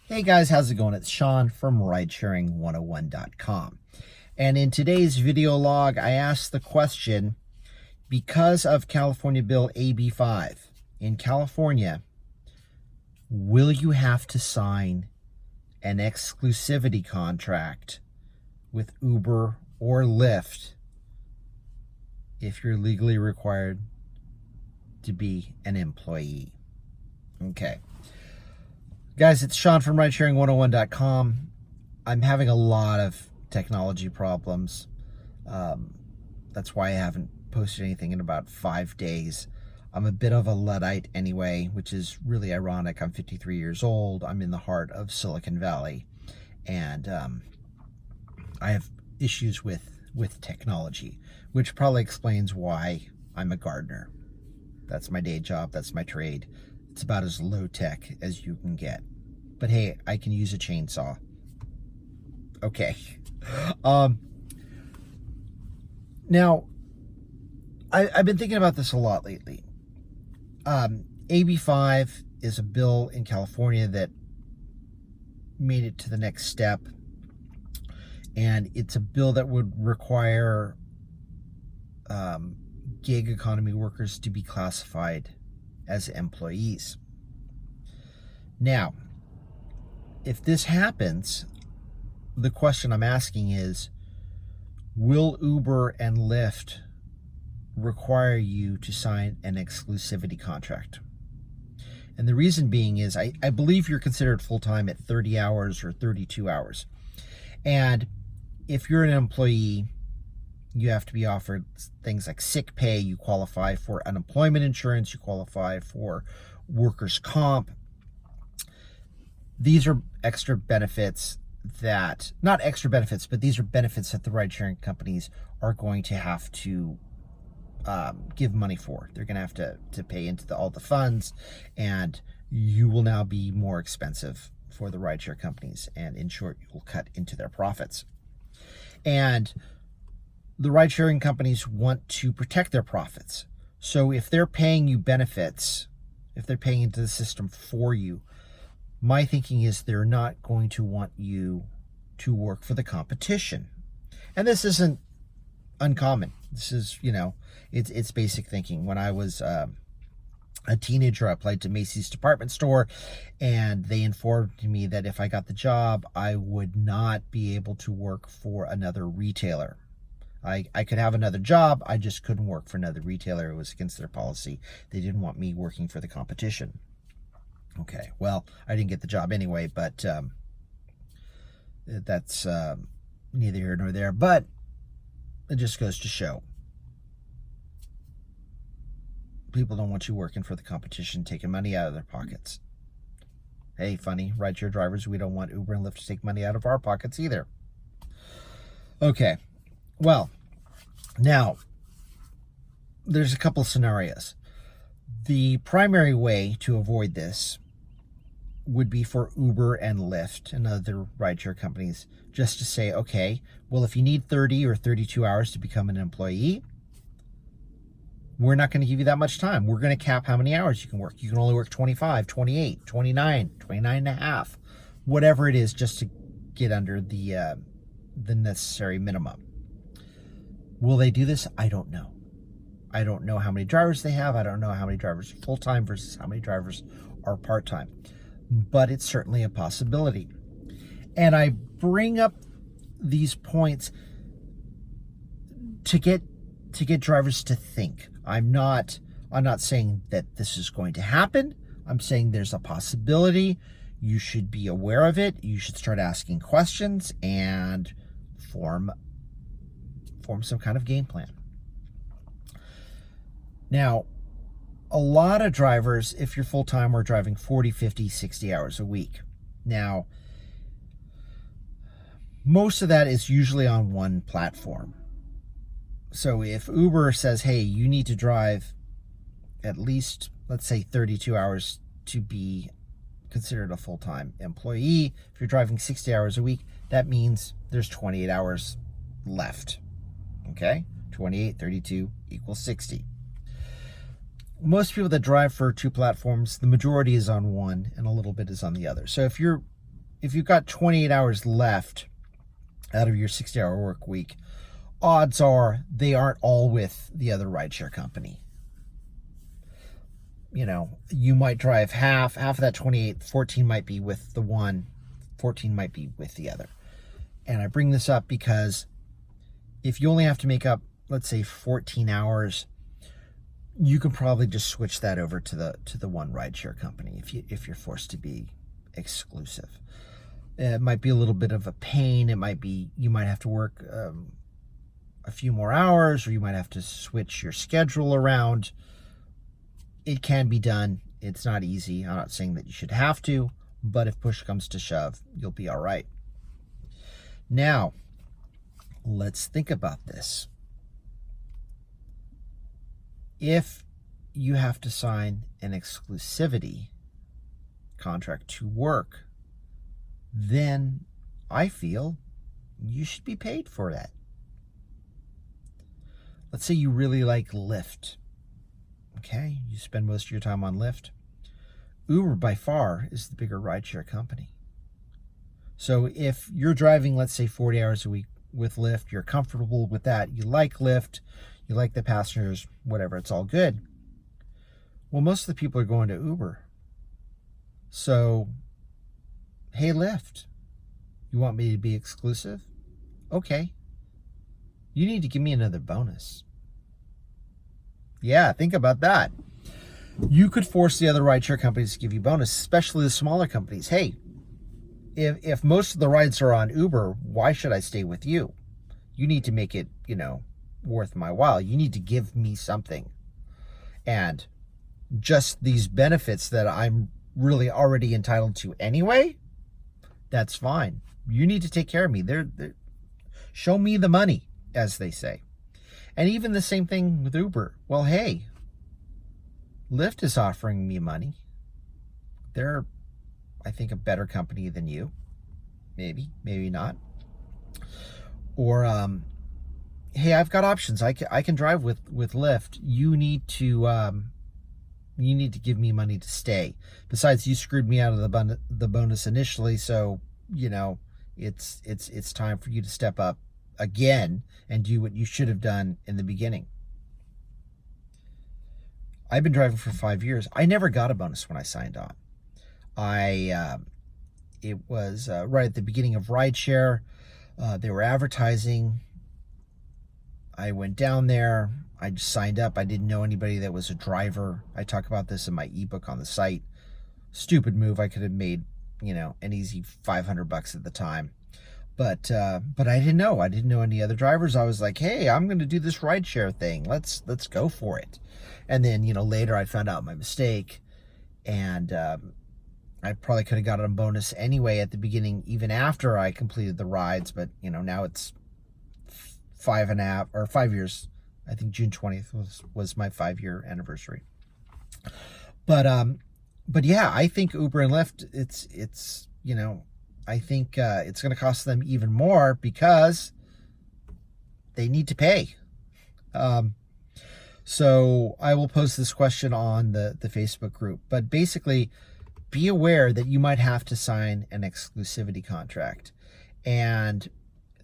Hey guys, how's it going? It's Sean from Ridesharing101.com. And in today's video log, I asked the question, because of California Bill AB5, in California, will you have to sign an exclusivity contract with Uber or Lyft if you're legally required to be an employee? Okay. Guys, it's Sean from Ridesharing101.com. I'm having a lot of technology problems. That's why I haven't posted anything in about 5 days. I'm a bit of a Luddite anyway, which is really ironic. I'm 53 years old. I'm in the heart of Silicon Valley. And I have issues with technology, which probably explains why I'm a gardener. That's my day job. That's my trade. It's about as low tech as you can get. But hey, I can use a chainsaw. Okay. Now, I've been thinking about this a lot lately. AB5 is a bill in California that made it to the next step. And it's a bill that would require gig economy workers to be classified as employees. Now, if this happens, the question I'm asking is, will Uber and Lyft require you to sign an exclusivity contract? And the reason being is I believe you're considered full-time at 30 hours or 32 hours. And if you're an employee, you have to be offered things like sick pay, you qualify for unemployment insurance, you qualify for workers' comp. These are extra benefits that, not extra benefits, but these are benefits that the ride-sharing companies are going to have to give money for. They're going to have to pay into all the funds, and you will now be more expensive for the rideshare companies, and in short, you will cut into their profits. And the ride-sharing companies want to protect their profits. So if they're paying you benefits, if they're paying into the system for you, my thinking is they're not going to want you to work for the competition. And this isn't uncommon. This is, it's basic thinking. When I was a teenager, I applied to Macy's department store, and they informed me that if I got the job, I would not be able to work for another retailer. I could have another job, I just couldn't work for another retailer. It was against their policy. They didn't want me working for the competition. Okay, well, I didn't get the job anyway, but that's neither here nor there. But it just goes to show, people don't want you working for the competition, taking money out of their pockets. Hey, funny, rideshare drivers, we don't want Uber and Lyft to take money out of our pockets either. Okay, well, now, there's a couple of scenarios. The primary way to avoid this would be for Uber and Lyft and other rideshare companies just to say, okay, well, if you need 30 or 32 hours to become an employee, we're not going to give you that much time. We're going to cap how many hours you can work. You can only work 25, 28, 29, 29 and a half, whatever it is, just to get under the necessary minimum. Will they do this? I don't know. I don't know how many drivers they have. I don't know how many drivers are full-time versus how many drivers are part-time. But it's certainly a possibility. And I bring up these points to get drivers to think. I'm not saying that this is going to happen. I'm saying there's a possibility. You should be aware of it. You should start asking questions and form some kind of game plan. Now, a lot of drivers, if you're full-time, are driving 40, 50, 60 hours a week. Now, most of that is usually on one platform. So if Uber says, hey, you need to drive at least, let's say, 32 hours to be considered a full-time employee, if you're driving 60 hours a week, that means there's 28 hours left. Okay? 28, 32 equals 60. Most people that drive for two platforms, the majority is on one and a little bit is on the other. So if you're if you've got 28 hours left out of your 60-hour work week, odds are they aren't all with the other rideshare company. You know, you might drive half of that 28, 14 might be with the one, 14 might be with the other. And I bring this up because if you only have to make up, let's say 14 hours, you can probably just switch that over to the one rideshare company if you're forced to be exclusive. It might be a little bit of a pain. It might be, you might have to work a few more hours, or you might have to switch your schedule around. It can be done. It's not easy. I'm not saying that you should have to, but if push comes to shove, you'll be all right. Now, let's think about this. If you have to sign an exclusivity contract to work, then I feel you should be paid for that. Let's say you really like Lyft. Okay, you spend most of your time on Lyft. Uber by far is the bigger rideshare company. So if you're driving, let's say 40 hours a week with Lyft, you're comfortable with that, you like Lyft, you like the passengers, whatever, it's all good. Well, most of the people are going to Uber. So, hey Lyft, you want me to be exclusive? Okay. You need to give me another bonus. Yeah, think about that. You could force the other rideshare companies to give you bonus, especially the smaller companies. Hey, if most of the rides are on Uber, why should I stay with you? You need to make it, worth my while. You need to give me something. And just these benefits that I'm really already entitled to anyway, that's fine. You need to take care of me. They're show me the money, as they say. And even the same thing with Uber. Well, hey, Lyft is offering me money. They're, I think, a better company than you. Maybe not. Or, hey, I've got options. I can drive with Lyft. You need to give me money to stay. Besides, you screwed me out of the bonus initially, so it's time for you to step up again and do what you should have done in the beginning. I've been driving for 5 years. I never got a bonus when I signed on. It was right at the beginning of rideshare. They were advertising. I went down there. I just signed up. I didn't know anybody that was a driver. I talk about this in my ebook on the site. Stupid move. I could have made, an easy $500 at the time. But I didn't know. I didn't know any other drivers. I was like, hey, I'm going to do this rideshare thing. Let's go for it. And then, later I found out my mistake. And I probably could have gotten a bonus anyway at the beginning, even after I completed the rides. But, now it's 5 years. I think June 20th was my 5-year anniversary. But yeah, I think Uber and Lyft, it's I think it's going to cost them even more because they need to pay. So I will post this question on the Facebook group. But basically, be aware that you might have to sign an exclusivity contract. And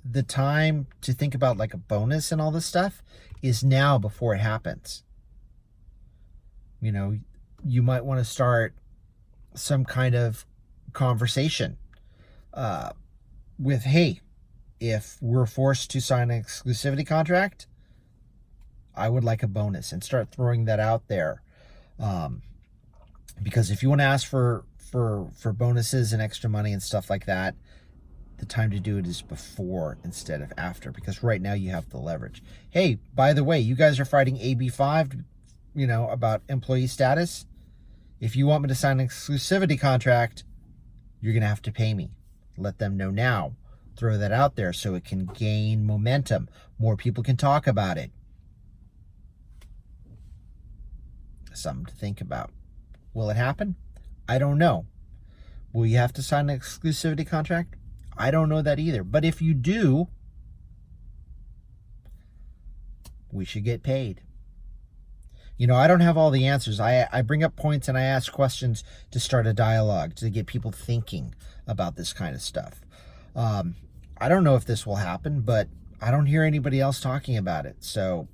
the time to think about like a bonus and all this stuff is now before it happens. You might want to start some kind of conversation with, hey, if we're forced to sign an exclusivity contract, I would like a bonus, and start throwing that out there. Because if you want to ask for bonuses and extra money and stuff like that, the time to do it is before instead of after, because right now you have the leverage. Hey, by the way, you guys are fighting AB5, about employee status. If you want me to sign an exclusivity contract, you're going to have to pay me. Let them know now. Throw that out there so it can gain momentum. More people can talk about it. Something to think about. Will it happen? I don't know. Will you have to sign an exclusivity contract? I don't know that either. But if you do, we should get paid. You know, I don't have all the answers. I bring up points and I ask questions to start a dialogue, to get people thinking about this kind of stuff. I don't know if this will happen, but I don't hear anybody else talking about it. So,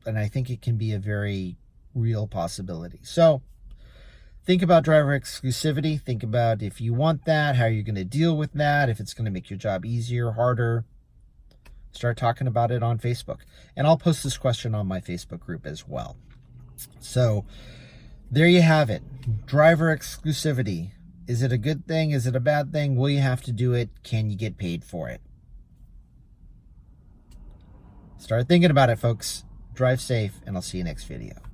and I think it can be a very real possibility. So think about driver exclusivity. Think about if you want that, how you're going to deal with that, if it's going to make your job easier, harder. Start talking about it on Facebook. And I'll post this question on my Facebook group as well. So there you have it. Driver exclusivity. Is it a good thing? Is it a bad thing? Will you have to do it? Can you get paid for it? Start thinking about it, folks. Drive safe, and I'll see you next video.